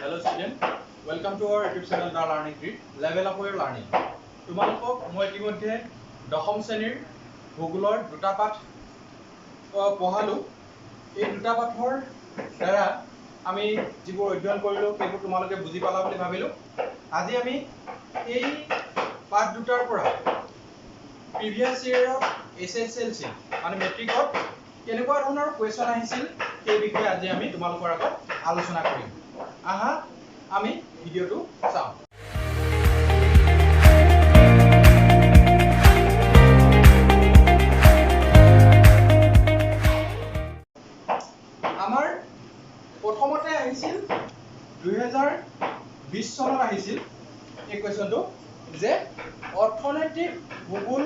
Hello student, welcome to our YouTube channel The Learning Grid, Level Up Your Learning. তোমালোকক মই ইতিমধ্যে দশম শ্ৰেণীৰ ভূগোলৰ দুটা পাঠ পঢ়ালো। এই দুটা পাঠৰ দ্বাৰা আমি যিবোৰ অধ্যয়ন কৰিলো সেইবোৰ তোমালোকে বুজি পালা বুলি ভাবিলো। আজি আমি এই পাঠ দুটাৰ পৰা প্ৰিভিয়াছ ইয়াৰৰ SSLC মানে মেট্ৰিকত কেনেকুৱা ধৰণৰ কুৱেশ্যন আহিছিল সেই বিষয়ে আজি আমি তোমালোকৰ আগত আলোচনা কৰিম। আহা আমি ভিডিঅ'টো চাওঁ। আমাৰ প্ৰথমতে আহিছিল 2020 চনত আহিছিল এই কুৱেশ্যনটো যে অৰ্থনৈতিক ভূগোল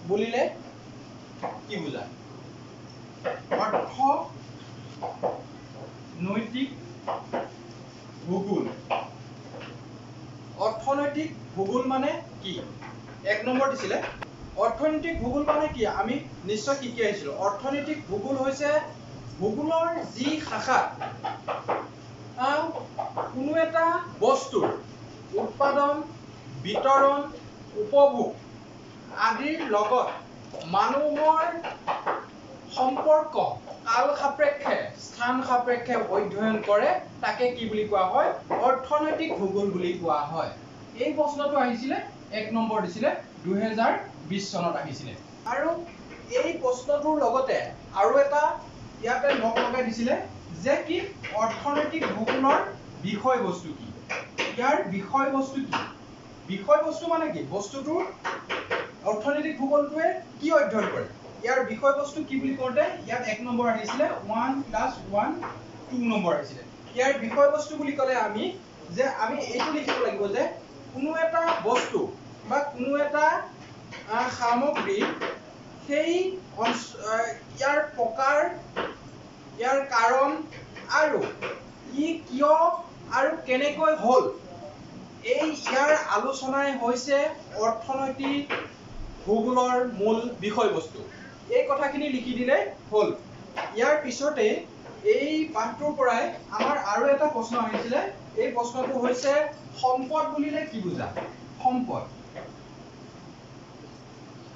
বুলিলে কি বুজায়? অৰ্থনৈতিক ভূগোল। অৰ্থনৈতিক ভূগোল মানে কি? এক নম্বৰ দিছিলে অৰ্থনৈতিক ভূগোল মানে কি? আমি নিশ্চয় শিকি আহিছিলো। অৰ্থনৈতিক ভূগোল হৈছে ভূগোলৰ যি শাখা কোনো এটা বস্তুৰ উৎপাদন, বিতৰণ, উপভোগ আদিৰ লগত মানুহৰ সম্পৰ্ক কাল সাপেক্ষে, স্থান সাপেক্ষে অধ্যয়ন কৰে, তাকে কি বুলি কোৱা হয়? অৰ্থনৈতিক ভূগোল বুলি কোৱা হয়। এই প্ৰশ্নটো আহিছিলে এক নম্বৰ দিছিলে 2020 চনত আহিছিলে। আৰু এই প্ৰশ্নটোৰ লগতে আৰু এটা ইয়াতে লগ লগাই দিছিলে যে কি অৰ্থনৈতিক ভূগোলৰ বিষয়বস্তু কি? ইয়াৰ বিষয়বস্তু কি? বিষয়বস্তু মানে কি? বস্তুটোৰ অৰ্থনৈতিক ভূগোলটোৱে কি অধ্যয়ন কৰে? ইয়াৰ বিষয়বস্তু কি বুলি কওঁতে ইয়াত এক নম্বৰ আহিছিলে 1+1 2 নম্বৰ আহিছিলে। ইয়াৰ বিষয়বস্তু বুলি ক'লে আমি এইটো লিখিব লাগিব যে কোনো এটা বস্তু বা কোনো এটা সামগ্ৰী সেই ইয়াৰ প্ৰকাৰ, ইয়াৰ কাৰণ আৰু ই কিয় আৰু কেনেকৈ হ'ল, ইয়াৰ আলোচনাই হৈছে অৰ্থনৈতিক ভূগোলৰ মূল বিষয়বস্তু। এই কথাখিনি লিখি দিলে হ'ল। ইয়াৰ পিছতে এই পাঠটোৰ পৰাই আমাৰ আৰু এটা প্ৰশ্ন আহিছিলে। এই প্ৰশ্নটো হৈছে সম্পদ বুলিলে কি বুজা? সম্পদ।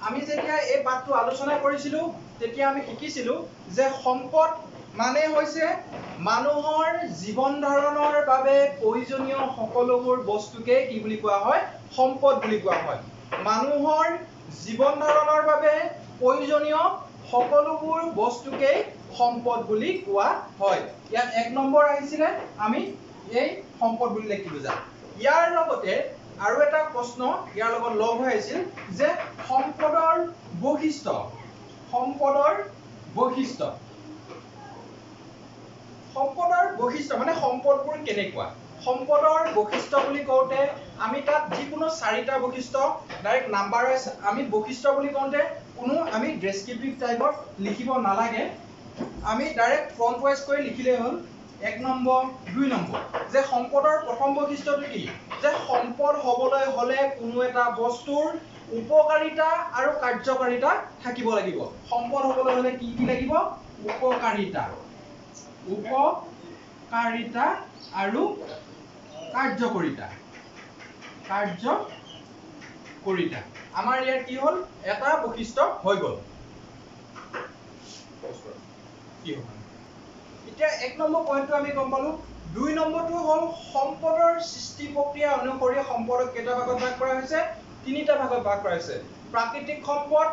আমি যেতিয়া এই পাঠটো আলোচনা কৰিছিলো তেতিয়া আমি শিকিছিলো যে সম্পদ মানে হৈছে মানুহৰ জীৱন ধাৰণৰ বাবে প্ৰয়োজনীয় সকলোবোৰ বস্তুকে কি বুলি কোৱা হয়? সম্পদ বুলি কোৱা হয়। মানুহৰ জীৱন ধাৰণৰ বাবে প্ৰয়োজনীয় সকলোবোৰ বস্তুকে সম্পদ বুলি কোৱা হয়। ইয়াত এক নম্বৰ আহিছিলে আমি এই সম্পদ বুলিলে কি বুজা? ইয়াৰ লগতে আৰু এটা প্ৰশ্ন ইয়াৰ লগত লগ হৈ আছিল যে সম্পদৰ বৈশিষ্ট্য। সম্পদৰ বৈশিষ্ট্য। সম্পদৰ বৈশিষ্ট্য মানে সম্পদবোৰ কেনেকুৱা? সম্পদৰ বৈশিষ্ট্য বুলি কওঁতে আমি তাত যিকোনো 4টা বৈশিষ্ট্য ডাইৰেক্ট নাম্বাৰ ৱাইজ আমি বৈশিষ্ট্য বুলি কওঁতে কোনো আমি ডেসক্ৰিপটিভ টাইপত লিখিব নালাগে। আমি ডাইৰেক্ট ফ্ৰন্ট ৱাইজ কৰি লিখিলেই হ'ল। 1 নম্বৰ 2 নম্বৰ যে সম্পদৰ প্ৰথম বৈশিষ্ট্যটো কি? যে সম্পদ হ'বলৈ হ'লে কোনো এটা বস্তুৰ উপকাৰিতা আৰু কাৰ্যকাৰিতা থাকিব লাগিব। সম্পদ হ'বলৈ হ'লে কি কি লাগিব? উপকাৰিতা। উপকাৰিতা আৰু কাৰ্যকাৰিতা। কাৰ্যকাৰিতা। আমাৰ ইয়াৰ কি হ'ল? এটা বৈশিষ্ট্য হৈ গ'ল। কি হ'ব? এতিয়া 1 নম্বৰ পইণ্টটো আমি গম পালো। 2 নম্বৰটো হ'ল সম্পদৰ সৃষ্টি প্ৰক্ৰিয়া অনুসৰি সম্পদক কেইটা ভাগত ভাগ কৰা হৈছে? 3টা ভাগত ভাগ কৰা হৈছে। প্ৰাকৃতিক সম্পদ,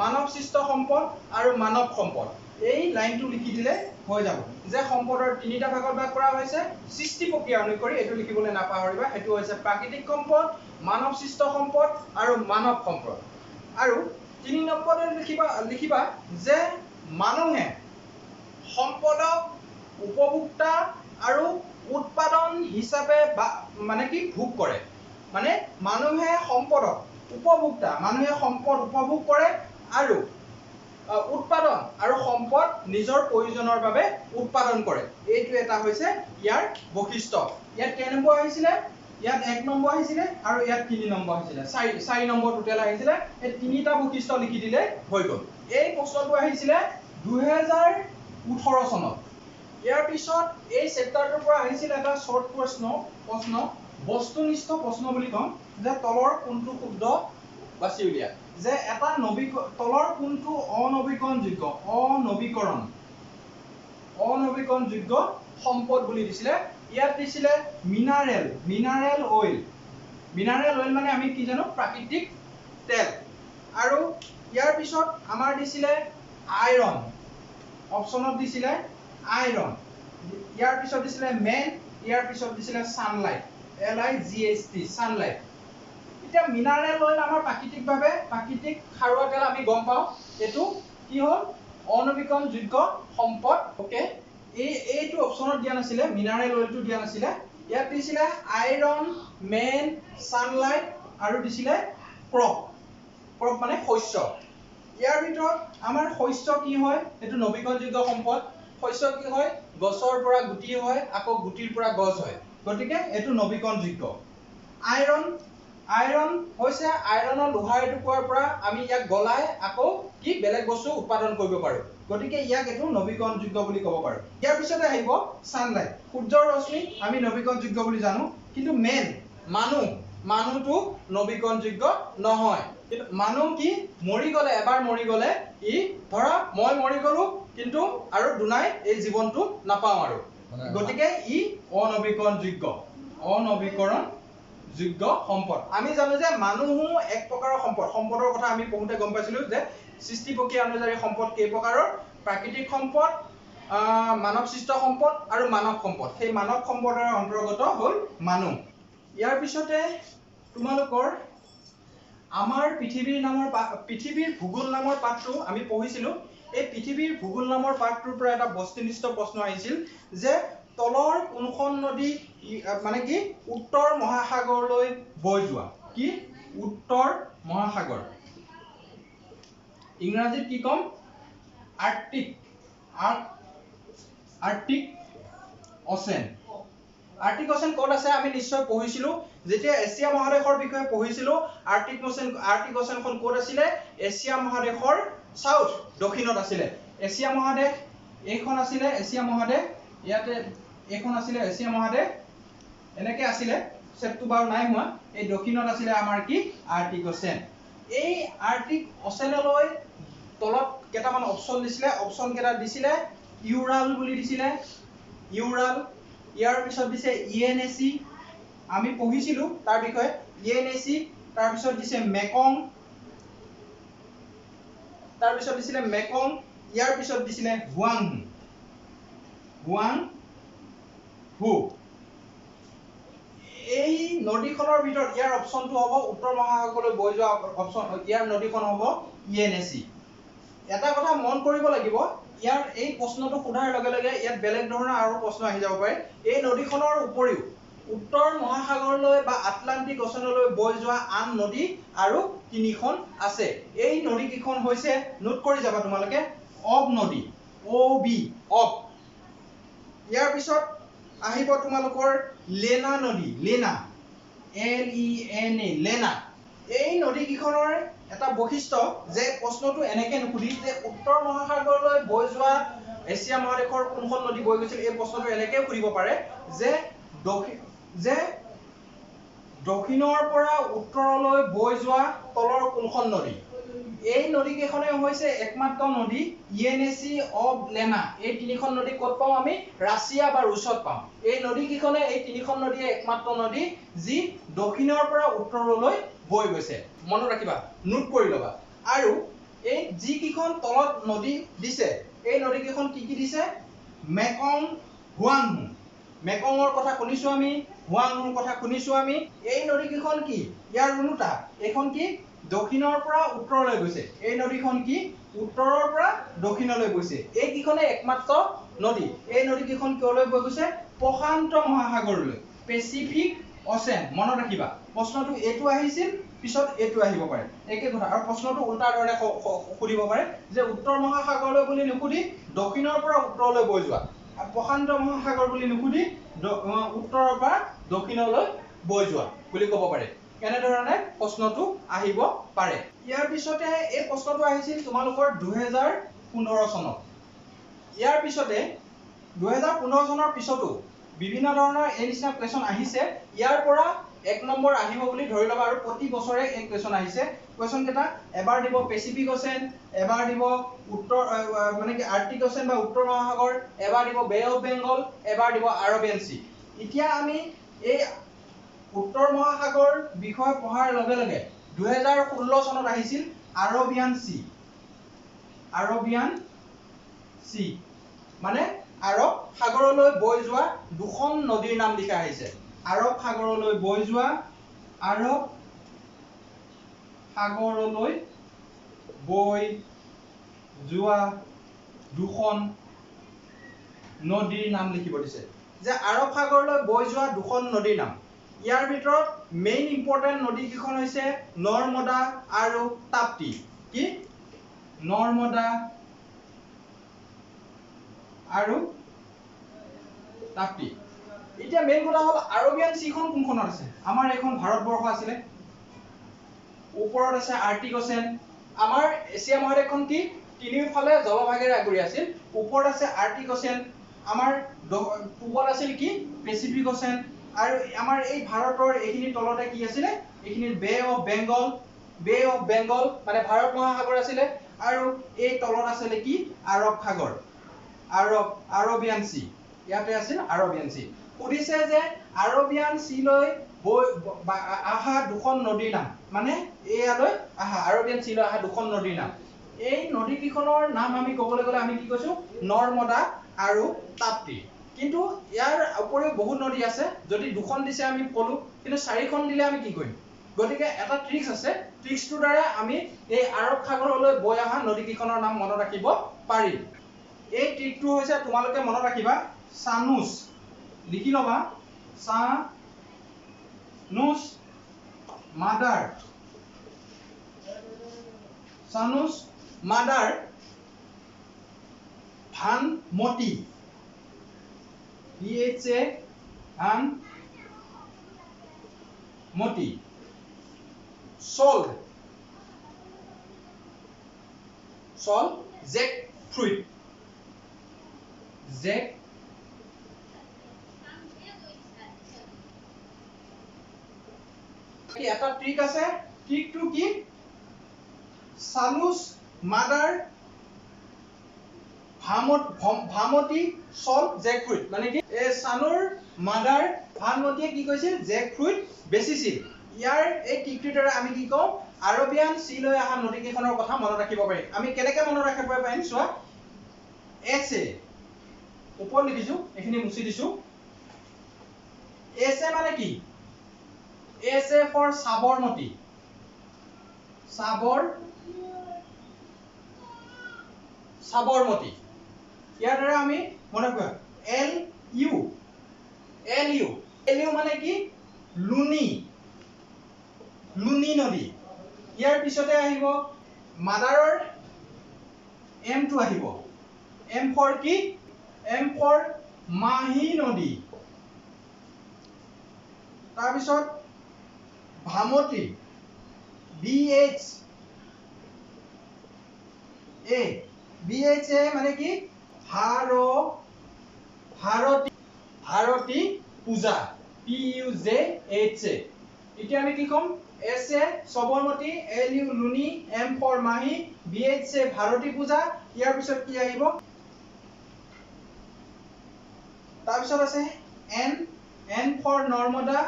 মানৱ সৃষ্ট সম্পদ আৰু মানৱ সম্পদ। এই লাইনটো লিখি দিলে হৈ যাব যে সম্পদৰ 3টা ভাগত ভাগ কৰা হৈছে সৃষ্টি প্ৰক্ৰিয়া অনুসৰি। এইটো লিখিবলৈ নাপাহৰিবা। সেইটো হৈছে প্ৰাকৃতিক সম্পদ, মানৱ সৃষ্ট সম্পদ আৰু মানৱ সম্পদ। আৰু 3 নম্বৰতে লিখিবা যে মানুহে সম্পদক উপভোক্তা আৰু উৎপাদন হিচাপে মানে কি ভোগ কৰে। মানে মানুহে সম্পদক উপভোক্তা, মানুহে সম্পদ উপভোগ কৰে আৰু উৎপাদন আৰু সম্পদ নিজৰ প্ৰয়োজনৰ বাবে উৎপাদন কৰে। এইটো এটা হৈছে ইয়াৰ বৈশিষ্ট্য। ইয়াত কেই নম্বৰ আহিছিলে? ইয়াত 1 নম্বৰ আহিছিলে আৰু ইয়াত 3 নম্বৰ আহিছিলে। 4 নম্বৰ টোটেল আহিছিলে। এই 3টা বৈশিষ্ট্য লিখি দিলে হৈ গ'ল। এই প্ৰশ্নটো আহিছিলে 2018 চনত। ইয়াৰ পিছত এই চেপ্টাৰটোৰ পৰা আহিছিল এটা শৰ্ট প্ৰশ্ন বস্তুনিষ্ঠ প্ৰশ্ন বুলি কম যে তলৰ কোনটো শুদ্ধ বাছি উলিয়া যে এটা তলৰ কোনটো অনবীকৰণযোগ্য সম্পদ বুলি দিছিলে ইয়াত দিছিলে মিনাৰেল অইল মানে আমি কি জানো প্ৰাকৃতিক তেল আৰু ইয়াৰ পিছত আমাৰ দিছিলে আইৰন অপচনত দিছিলে আইৰন ইয়াৰ পিছত দিছিলে মেন ইয়াৰ পিছত দিছিলে সানলাইট LIGHT সানলাইট এতিয়া মিনাৰেল অইল আমাৰ প্ৰাকৃতিক খাৰুৱা তেল আমি গম পাওঁ এটো কি হ'ল অনবীকৰণযোগ্য সম্পদ ওকে এইটো অপচনত দিয়া নাছিলে মিনাৰেল অইলটো দিয়া নাছিলে ইয়াত দিছিলে আইৰন মেন সানলাইট আৰু দিছিলে ক্ৰপ মানে শস্য ইয়াৰ ভিতৰত আমাৰ শস্য কি হয় এটো নবীকৰণযোগ্য সম্পদ শস্য কি হয় গছৰ পৰা গুটি হয় আকৌ গুটিৰ পৰা গছ হয় গতিকে এটো নবীকৰণযোগ্য আইৰন হৈছে আইৰনৰ লোহাৰ এটুকুৰাৰ পৰা আমি ইয়াক গলাই আকৌ কি বেলেগ বস্তু উৎপাদন কৰিব পাৰো গতিকে ইয়াক এটো নবীকৰণযোগ্য বুলি ক'ব পাৰো ইয়াৰ পিছতে আহিব সানলাইট সূৰ্যৰ ৰশ্মি আমি নবীকৰণযোগ্য বুলি জানো কিন্তু মেন মানুহটো নবীকৰণযোগ্য নহয় কিন্তু মানুহ কি এবাৰ মৰি গলে ই ধৰা মই মৰি গলো কিন্তু আৰু দুনাই এই জীৱনটো নাপাও আৰু গতিকে ই অনবীকৰণযোগ্য সম্পদ আমি জানো যে মানুহো এক প্ৰকাৰৰ সম্পদৰ কথা আমি পঢ়োতে গম পাইছিলো যে সৃষ্টি প্ৰক্ৰিয়া অনুযায়ী সম্পদ কেই প্ৰকাৰৰ প্ৰাকৃতিক সম্পদ মানৱ সৃষ্ট সম্পদ আৰু মানৱ সম্পদ সেই মানৱ সম্পদৰ অন্তৰ্গত হ'ল মানুহ ইয়াৰ পিছতে তোমালোকৰ আমাৰ পৃথিৱীৰ ভূগোল নামৰ পাঠটো আমি পঢ়িছিলো এই পৃথিৱীৰ ভূগোল নামৰ পাঠটোৰ পৰা এটা বস্তুনিষ্ঠ প্ৰশ্ন আহিছিল যে তলৰ কোনখন নদী মানে কি উত্তৰ মহাসাগৰলৈ বৈ যোৱা কি উত্তৰ মহাসাগৰ ইংৰাজীত কি কম আৰ্কটিক অচেন ক'ত আছে আমি নিশ্চয় পঢ়িছিলো যেতিয়া এছিয়া মহাদেশৰ বিষয়ে পঢ়িছিলো আৰ্কটিক অচেনখন ক'ত আছিল এছিয়া মহাদেশৰ সাউথ দক্ষিণত আছিল এছিয়া মহাদেশ এইখন আছিল এছিয়া মহাদেশ ইয়াতে এইখন আছিল এছিয়া মহাদেশ এনেকৈ আছিল সেটটো বাৰু নাই হোৱা এই দক্ষিণত আছিল আমাৰ কি আৰ্কটিক অচেন এই আৰ্কটিক অচেনলৈ তলত কেইটামান অপচন দিছিলে অপচন কেইটা দিছিলে ইউৰাল বুলি দিছিলে ইউৰাল ইয়াৰ পিছত দিছে ENAC আমি পঢ়িছিলো তাৰ বিষয়ে ENAC তাৰ পিছত দিছে মেকং ইয়াৰ পিছত দিছিলে হুৱাংহু এই নদীখনৰ ভিতৰত ইয়াৰ অপচনটো হ'ব উত্তৰ মহাসাগৰলৈ বৈ যোৱা অপচন ইয়াৰ নদীখন হ'ব ENAC এটা কথা মন কৰিব লাগিব ইয়াৰ এই প্ৰশ্নটো সোধাৰ লগে লগে ইয়াত বেলেগ ধৰণৰ আৰু প্ৰশ্ন আহি যাব পাৰে এই নদীখনৰ উপৰিও উত্তৰ মহাসাগৰলৈ বা আটলান্টিক অচেনলৈ বৈ যোৱা আন নদী আৰু তিনিখন আছে এই নদী কিখন হৈছে নোট কৰি যাবা তোমালোকে অব নদী OB অব ইয়াৰ পিছত আহিব তোমালোকৰ লেনা নদী LENA লেনা এই নদী কিখনৰ এটা বৈশিষ্ট্য যে প্ৰশ্নটো এনেকৈ নুসুধি যে উত্তৰ মহাসাগৰলৈ বৈ যোৱা এছিয়া মহাদেশৰ কোনখন নদী বৈ গৈছিল এই প্ৰশ্নটো এনেকৈ সুধিব পাৰে যে দক্ষিণৰ পৰা উত্তৰলৈ বৈ যোৱা তলৰ কোনখন নদী এই নদী কেইখনে হৈছে একমাত্ৰ নদী ENAC অব লেনা এই তিনিখন নদী ক'ত পাওঁ আমি ৰাছিয়া বা ৰুছত পাওঁ এই নদী কেইখনে এই তিনিখন নদীয়ে একমাত্ৰ নদী যি দক্ষিণৰ পৰা উত্তৰলৈ বৈ গৈছে মনত ৰাখিবা নোট কৰি ল'বা আৰু এই যি কিখন তলত নদী দিছে এই নদী কেইখন কি দিছে মেকং হুৱাংহু মেকঙৰ কথা শুনিছো আমি হুৱাংহুৰ কথা শুনিছো আমি এই নদী কেইখন কি ইয়াৰ উল্টা এইখন কি দক্ষিণৰ পৰা উত্তৰলৈ গৈছে এই নদীখন কি উত্তৰৰ পৰা দক্ষিণলৈ গৈছে এই কিখনে একমাত্ৰ নদী এই নদী কেইখন কিয়লৈ বৈ গৈছে প্ৰশান্ত মহাসাগৰলৈ পেচিফিক অচেন মনত ৰাখিবা প্ৰশ্নটো এইটো আহিছিল পিছত এইটো আহিব পাৰে একে কথা আৰু প্ৰশ্নটো উল্টা ধৰণে সুধিব পাৰে যে উত্তৰ মহাসাগৰলৈ বুলি নুসুধি দক্ষিণৰ পৰা উত্তৰলৈ বৈ যোৱা প্ৰশান্ত মহাসাগৰ বুলি নুসুধি উত্তৰৰ পৰা দক্ষিণলৈ বৈ যোৱা বুলি ক'ব পাৰে এনেধৰণে প্ৰশ্নটো আহিব পাৰে ইয়াৰ পিছতে এই প্ৰশ্নটো আহিছিল তোমালোকৰ 2015 চনত ইয়াৰ পিছতে 2015 চনৰ পিছতো বিভিন্ন ধৰণৰ এই নিচিনা কুৱেশ্যন আহিছে। ইয়াৰ পৰা 1 নম্বৰ আহিব বুলি ধৰি ল'বা আৰু প্ৰতি বছৰে এই কুৱেশ্যন আহিছে। কুৱেশ্যন কেইটা এবাৰ দিব পেচিফিক অ'চেন, এবাৰ দিব উত্তৰ মানে কি আৰ্কটিক অ'চেন বা উত্তৰ মহাসাগৰ, এবাৰ দিব বে অফ বেংগল, এবাৰ দিব আৰবিয়ান চি। এতিয়া আমি এই উত্তৰ মহাসাগৰ বিষয় পঢ়াৰ লগে লগে 2016 চনত আহিছিল আৰবিয়ান চি। আৰবিয়ান চি মানে আৰব সাগৰলৈ বৈ যোৱা দুখন নদীৰ নাম লিখা আহিছে। আৰব সাগৰলৈ বৈ যোৱা আৰব সাগৰলৈ বৈ যোৱা দুখন নদীৰ নাম লিখিব দিছে। যে আৰব সাগৰলৈ বৈ যোৱা দুখন নদীৰ নাম, ইয়াৰ ভিতৰত মেইন ইম্পৰ্টেণ্ট নদী কেইখন হৈছে নৰ্মদা আৰু তাপ্তি। কি? নৰ্মদা আৰু তাপ্তি। এতিয়া মেইন কথা হ'ল আৰবিয়ান চিখন কোনখনত আছে? আমাৰ এখন ভাৰতবৰ্ষ আছিলে, ওপৰত আছে আৰ্কটিক অ'চেন। আমাৰ এছিয়া মহাদেশখন কি তিনিওফালে জলভাগেৰে আগুৰি আছিল। ওপৰত আছে আৰ্কটিক অ'চেন, আমাৰ পূবত আছিল কি পেচিফিক অ'চেন, আৰু আমাৰ এই ভাৰতৰ এইখিনি তলতে কি আছিলে? এইখিনি bay of Bengal. Bay of Bengal মানে ভাৰত মহাসাগৰ আছিলে, আৰু এই তলত আছিলে কি আৰব সাগৰ, আৰবিয়ান চি। ইয়াতে আছিল আৰবিয়ান চি। সুধিছে যে আৰবিয়ান চিলৈ বৈ আহা দুখন নদীৰ নাম, মানে এয়ালৈ আহা আৰবিয়ান চিলৈ আহা দুখন নদীৰ নাম। এই নদী কেইখনৰ নাম আমি ক'বলৈ গ'লে আমি কি কৈছো? নৰ্মদা আৰু তাপ্তি। কিন্তু ইয়াৰ উপৰিও বহুত নদী আছে, যদি দুখন দিছে আমি ক'লো, কিন্তু 4খন দিলে আমি কি কৰিম? গতিকে এটা ট্ৰিক্স আছে, ট্ৰিক্সটোৰ দ্বাৰা আমি এই আৰব সাগৰলৈ বৈ অহা নদী কেইখনৰ নাম মনত ৰাখিব পাৰিম। এই ট্ৰিকটো হৈছে তোমালোকে মনত ৰাখিবা চানুচ, লিখি ল'বা চানুচ মাদাৰ, চানুচ মাদাৰ ভানমতি, VHA ভানমতি, সল্ট জেক ফ্ৰুইট, জেক এটা ট্ৰিক আছে। ট্ৰিকটো কি? চানুচ মাদাৰ ভামতি সল্ট জেক ফ্ৰুইট, মানে কি এই চানুৰ মাদাৰ ভানমতিয়ে কি কৈছিল? Jack fruit বেচিছিল। ইয়াৰ এই ট্ৰিকটোৰ দ্বাৰা আমি কি কওঁ? আৰবিয়ান চিলৈ অহা নদী কেইখনৰ কথা মনত ৰাখিব পাৰিম। আমি কেনেকে মনত ৰাখিব পাৰিম চোৱা। এছ এ ওপৰত লিখিছো, এইখিনি মুছি দিছো। এছ এ মানে কি? S A for Sabarmati, Sabarmati. ইয়াৰ দ্বাৰা আমি মনত ৰাখিবা এল ইউ মানে কি? লুনি, লুনি নদী। ইয়াৰ পিছতে আহিব মাদাৰৰ এমটো আহিব, এম ফৰ কি? এম ফৰ মাহি নদী। তাৰপিছত ভামতি, BHA মানে কি? ভাৰতী পূজা, PUJHA। এতিয়া আমি কি ক'ম? S A Sabarmati, L U Luni, M for Mahi, BHA ভাৰতী পূজা। ইয়াৰ পিছত কি আহিব? তাৰপিছত আছে এন ফৰ নৰ্মদা,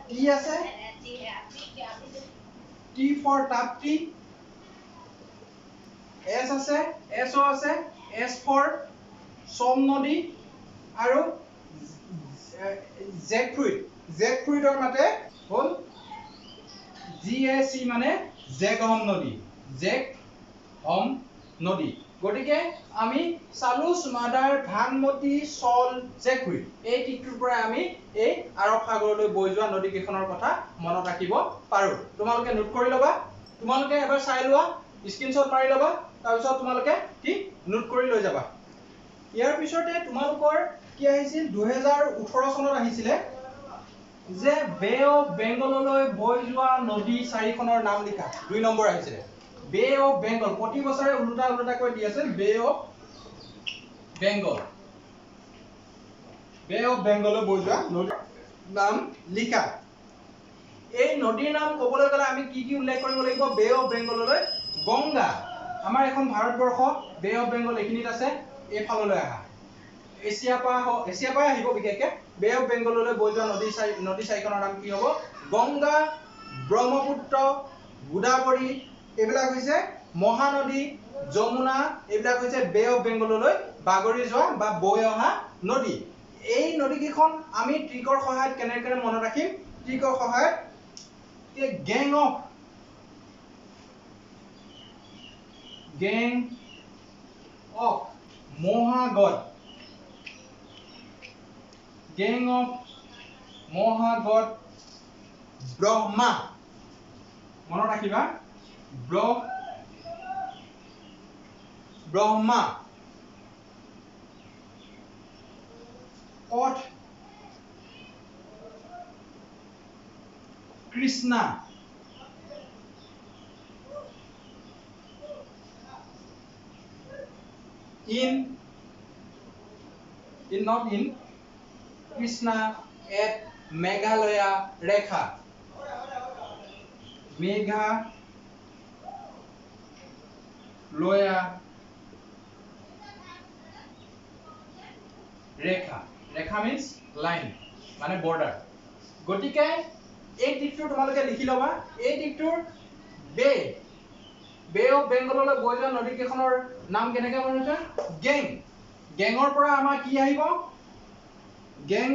টি আছে, টি ফৰ তাপ্তি, এছ আছে, এছও আছে, এছ ফৰ সোম নদী, আৰু জেক ফ্ৰুইটৰ মাতে হ'ল GAC মানে জেকহম নদী, জেকহম নদী। গতিকে আমি চালুচ মাদাৰ ভানমতি সল্ট জেক ফ্ৰুইট এই ট্ৰিকটোৰ পৰা আমি এই আৰব সাগৰলৈ বৈ যোৱা নদী কেইখনৰ কথা মনত ৰাখিব পাৰো। তোমালোকে নোট কৰি ল'বা, তোমালোকে এবাৰ চাই লোৱা, স্ক্ৰীনশ্বট মাৰি ল'বা, তাৰপিছত তোমালোকে কি নোট কৰি লৈ যাবা। ইয়াৰ পিছতে তোমালোকৰ কি আহিছিল? 2018 চনত আহিছিলে যে বে অফ বেংগললৈ বৈ যোৱা নদী 4খনৰ নাম লিখা। 2 নম্বৰ আহিছিলে বে অফ বেংগল প্ৰতি বছৰে উল্টা কৈ দি আছে বে অফ বেংগল বে অফ বেংগললৈ বৈ যোৱা নদীৰ নাম লিখা এই নদীৰ নাম ক'বলৈ গ'লে আমি কি উল্লেখ কৰিব লাগিব বে অফ বেংগললৈ গংগা আমাৰ এখন ভাৰতবৰ্ষ বে অফ বেংগল এইখিনিত আছে এইফাললৈ আহা এছিয়া পৰা আহিব বিশেষকৈ বে অফ বেংগললৈ বৈ যোৱা নদী চাৰিখনৰ নাম কি হ'ব গংগা ব্ৰহ্মপুত্ৰ গোদাবৰী এইবিলাক হৈছে মহানদী যমুনা এইবিলাক হৈছে বে অফ বেংগললৈ বাগৰি যোৱা বা বৈ অহা নদী এই নদীকেইখন আমি ট্ৰিকৰ সহায়ত কেনেকৈ মনত ৰাখিম ট্ৰিকৰ সহায়ত এই গেং অফ মহাগত ব্ৰহ্মা মনত ৰাখিবা ব্ৰহ্মা অথ কৃষ্ণা কৃষ্ণা এট মেঘালয়া ৰেখা ৰেখা means line মানে border গটিকে এই দিকটো তোমালোকে লিখি লবা এই দিকটোৰ বে অফ বেংগললৈ বৈ যোৱা নদী কেইখনৰ নাম কেনেকৈ বনাইছে গেঙৰ পৰা আমাৰ কি আহিব গেং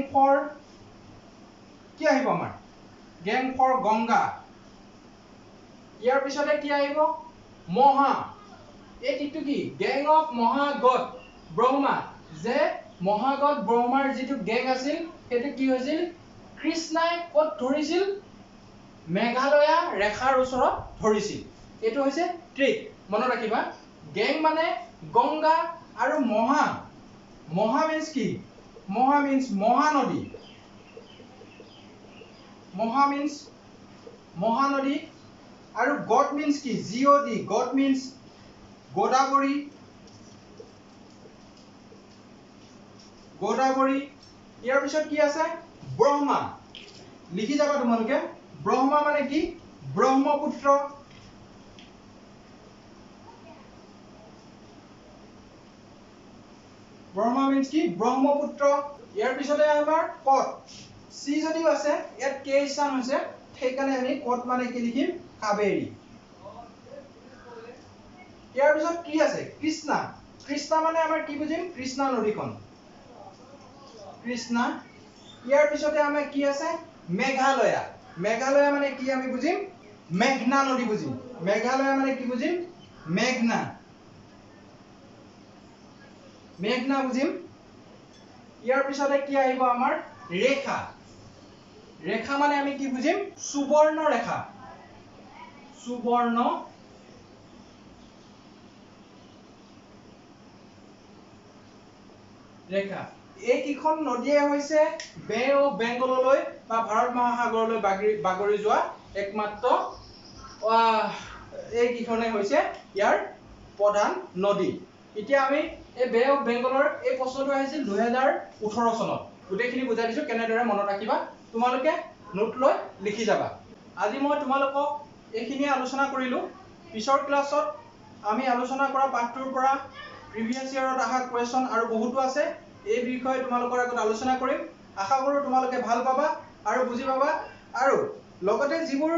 ফৰ গংগা ইয়াৰ পিছতে কি আহিব মহা এই দিকটো কি গেং অফ মহাগত ব্ৰহ্মা যে মহাগত ব্ৰহ্মাৰ যিটো গেং আছিল সেইটো কি হৈছিল কৃষ্ণাই ক'ত ধৰিছিল মেঘালয়া ৰেখাৰ ওচৰত ধৰিছিল এইটো হৈছে ট্ৰিক মনত ৰাখিবা গেং মানে গংগা আৰু মহা means কি মহা means মহানদী আৰু গড means কি god god means গোদাবৰী ইয়াৰ পিছত কি আছে ব্ৰহ্মা লিখি যাবা তোমালোকে ব্ৰহ্মা মানে কি ব্ৰহ্মপুত্ৰ ব্ৰহ্মা means কি ব্ৰহ্মপুত্ৰ ইয়াৰ পিছতে আমাৰ পথ সি যদিও আছে ইয়াত কে স্থান হৈছে সেইকাৰণে আমি পথ মানে কি লিখিম কাবেৰী ইয়াৰ পিছত কি আছে কৃষ্ণা মানে আমাৰ কি বুজিম কৃষ্ণা নদীখন ইয়াৰ পিছতে আমাৰ কি আছে মেঘালয়া মানে কি আমি বুজিম মেঘনা নদী বুজিম মেঘালয়া মানে কি বুজিম মেঘনা বুজিম ইয়াৰ পিছতে কি আহিব আমাৰ ৰেখা মানে আমি কি বুজিম সুবৰ্ণ ৰেখা এই কিখন নদীয়ে হৈছে বে অফ বেংগললৈ বা ভাৰত মহাসাগৰলৈ বাগৰি যোৱা একমাত্ৰ এই কিখনে হৈছে ইয়াৰ প্ৰধান নদী এতিয়া আমি এই বে অফ বেংগলৰ এই প্ৰশ্নটো আহিছিল 2018 চনত গোটেইখিনি বুজাই দিছো কেনেদৰে মনত ৰাখিবা তোমালোকে নোট লৈ লিখি যাবা আজি মই তোমালোকক এইখিনি আলোচনা কৰিলো পিছৰ ক্লাছত আমি আলোচনা কৰা পাঠটোৰ পৰা প্ৰিভিয়াস ইয়াৰত আহা কোৱেশ্চন আৰু বহুতো আছে এই বিষয়ে তোমালোকৰ আগত আলোচনা কৰিম আশা কৰো তোমালোকে ভাল পাবা আৰু বুজি পাবা আৰু লগতে যিবোৰ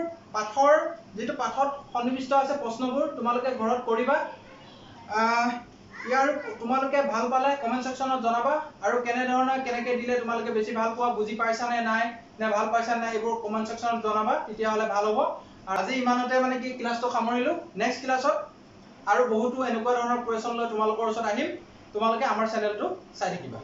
যেটো পাঠত সন্নিবিষ্ট আছে প্ৰশ্নবোৰ তোমালোকে ঘৰত কৰিবা ইয়াৰ তোমালোকে ভাল পালে কমেন্ট সেকশনত জনাবা আৰু কেনেকে দিলে তোমালোকে বেছি ভাল পোৱা বুজি পাইছা নে নাই নে ভাল পাইছা নে এইবোৰ কমেন্ট সেকশনত জনাবা তেতিয়া হলে ভাল হ'ব আজি ইমানতে মানে কি ক্লাসটো সামৰিলো নেক্সট ক্লাসত আৰু বহুতো এনেকুৱা ধৰণৰ কোৱেশ্চন লৈ তোমালোকৰ ওচৰত আহিম তোমালোকে আমাৰ চেনেলটো চাই থাকিবা